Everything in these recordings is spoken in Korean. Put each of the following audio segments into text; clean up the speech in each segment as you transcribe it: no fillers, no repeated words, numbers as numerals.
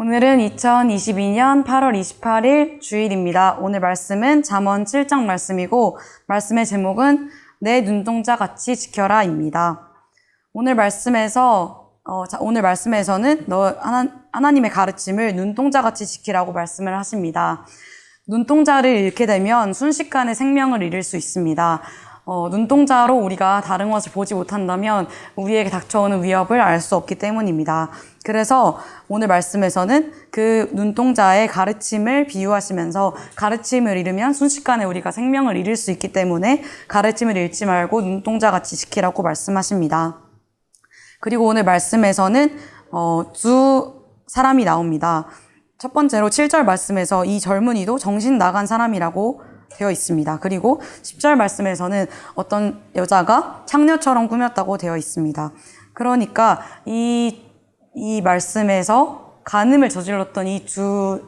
오늘은 2022년 8월 28일 주일입니다. 오늘 말씀은 잠언 7장 말씀이고 말씀의 제목은 내 눈동자 같이 지켜라입니다. 오늘 말씀에서는 하나님의 가르침을 눈동자 같이 지키라고 말씀을 하십니다. 눈동자를 잃게 되면 순식간에 생명을 잃을 수 있습니다. 눈동자로 우리가 다른 것을 보지 못한다면 우리에게 닥쳐오는 위협을 알 수 없기 때문입니다. 그래서 오늘 말씀에서는 그 눈동자의 가르침을 비유하시면서 가르침을 잃으면 순식간에 우리가 생명을 잃을 수 있기 때문에 가르침을 잃지 말고 눈동자같이 지키라고 말씀하십니다. 그리고 오늘 말씀에서는 두 사람이 나옵니다. 첫 번째로 7절 말씀에서 이 젊은이도 정신 나간 사람이라고 되어 있습니다. 그리고 10절 말씀에서는 어떤 여자가 창녀처럼 꾸몄다고 되어 있습니다. 그러니까 이 말씀에서 간음을 저질렀던 이 두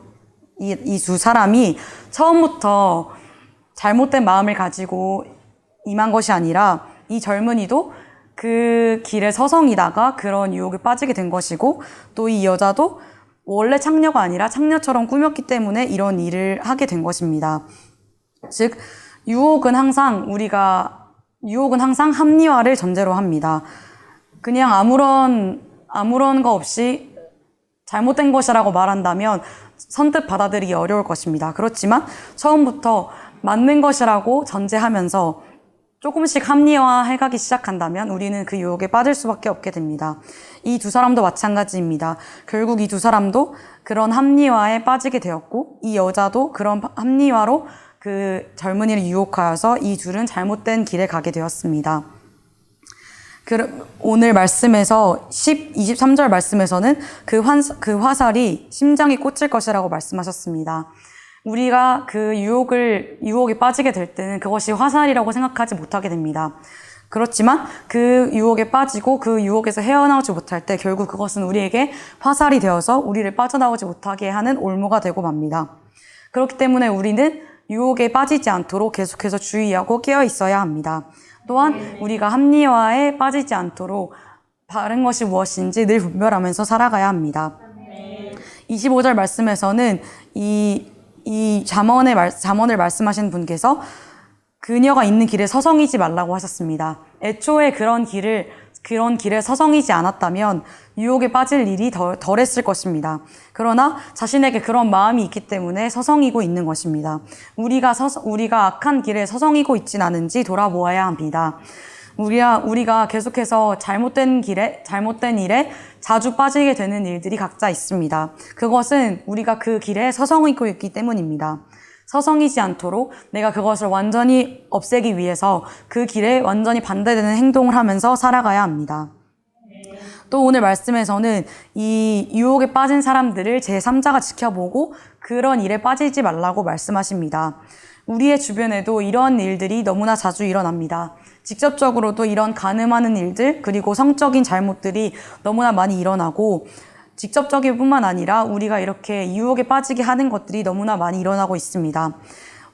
사람이 처음부터 잘못된 마음을 가지고 임한 것이 아니라 이 젊은이도 그 길에 서성이다가 그런 유혹에 빠지게 된 것이고 또 이 여자도 원래 창녀가 아니라 창녀처럼 꾸몄기 때문에 이런 일을 하게 된 것입니다. 즉, 유혹은 항상 합리화를 전제로 합니다. 그냥 아무런 거 없이 잘못된 것이라고 말한다면 선뜻 받아들이기 어려울 것입니다. 그렇지만 처음부터 맞는 것이라고 전제하면서 조금씩 합리화해가기 시작한다면 우리는 그 유혹에 빠질 수밖에 없게 됩니다. 이 두 사람도 마찬가지입니다. 결국 이 두 사람도 그런 합리화에 빠지게 되었고 이 여자도 그런 합리화로 그 젊은이를 유혹하여서 이 둘은 잘못된 길에 가게 되었습니다. 오늘 말씀에서 23절 말씀에서는 그 화살이 심장에 꽂힐 것이라고 말씀하셨습니다. 우리가 그 유혹에 빠지게 될 때는 그것이 화살이라고 생각하지 못하게 됩니다. 그렇지만 그 유혹에 빠지고 그 유혹에서 헤어나오지 못할 때 결국 그것은 우리에게 화살이 되어서 우리를 빠져나오지 못하게 하는 올무가 되고 맙니다. 그렇기 때문에 우리는 유혹에 빠지지 않도록 계속해서 주의하고 깨어 있어야 합니다. 또한 우리가 합리화에 빠지지 않도록 바른 것이 무엇인지 늘 분별하면서 살아가야 합니다. 25절 말씀에서는 이 잠언을 말씀하신 분께서 그녀가 있는 길에 서성이지 말라고 하셨습니다. 애초에 그런 길에 서성이지 않았다면 유혹에 빠질 일이 덜했을 것입니다. 그러나 자신에게 그런 마음이 있기 때문에 서성이고 있는 것입니다. 우리가 악한 길에 서성이고 있진 않은지 돌아보아야 합니다. 우리가 계속해서 잘못된 일에 자주 빠지게 되는 일들이 각자 있습니다. 그것은 우리가 그 길에 서성이고 있기 때문입니다. 서성이지 않도록 내가 그것을 완전히 없애기 위해서 그 길에 완전히 반대되는 행동을 하면서 살아가야 합니다. 또 오늘 말씀에서는 이 유혹에 빠진 사람들을 제3자가 지켜보고 그런 일에 빠지지 말라고 말씀하십니다. 우리의 주변에도 이런 일들이 너무나 자주 일어납니다. 직접적으로도 이런 간음하는 일들 그리고 성적인 잘못들이 너무나 많이 일어나고 직접적일 뿐만 아니라 우리가 이렇게 유혹에 빠지게 하는 것들이 너무나 많이 일어나고 있습니다.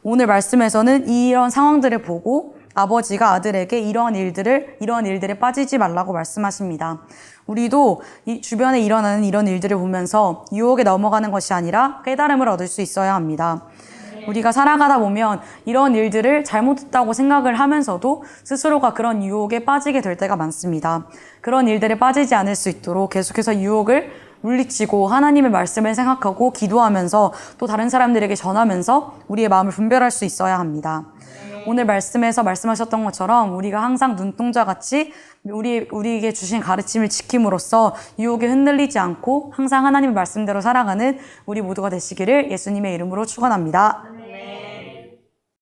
오늘 말씀에서는 이런 상황들을 보고 아버지가 아들에게 이러한 일들에 빠지지 말라고 말씀하십니다. 우리도 이 주변에 일어나는 이런 일들을 보면서 유혹에 넘어가는 것이 아니라 깨달음을 얻을 수 있어야 합니다. 우리가 살아가다 보면 이런 일들을 잘못했다고 생각을 하면서도 스스로가 그런 유혹에 빠지게 될 때가 많습니다. 그런 일들에 빠지지 않을 수 있도록 계속해서 유혹을 물리치고 하나님의 말씀을 생각하고 기도하면서 또 다른 사람들에게 전하면서 우리의 마음을 분별할 수 있어야 합니다. 오늘 말씀에서 말씀하셨던 것처럼 우리가 항상 눈동자같이 우리에게 주신 가르침을 지킴으로써 유혹에 흔들리지 않고 항상 하나님의 말씀대로 살아가는 우리 모두가 되시기를 예수님의 이름으로 축원합니다.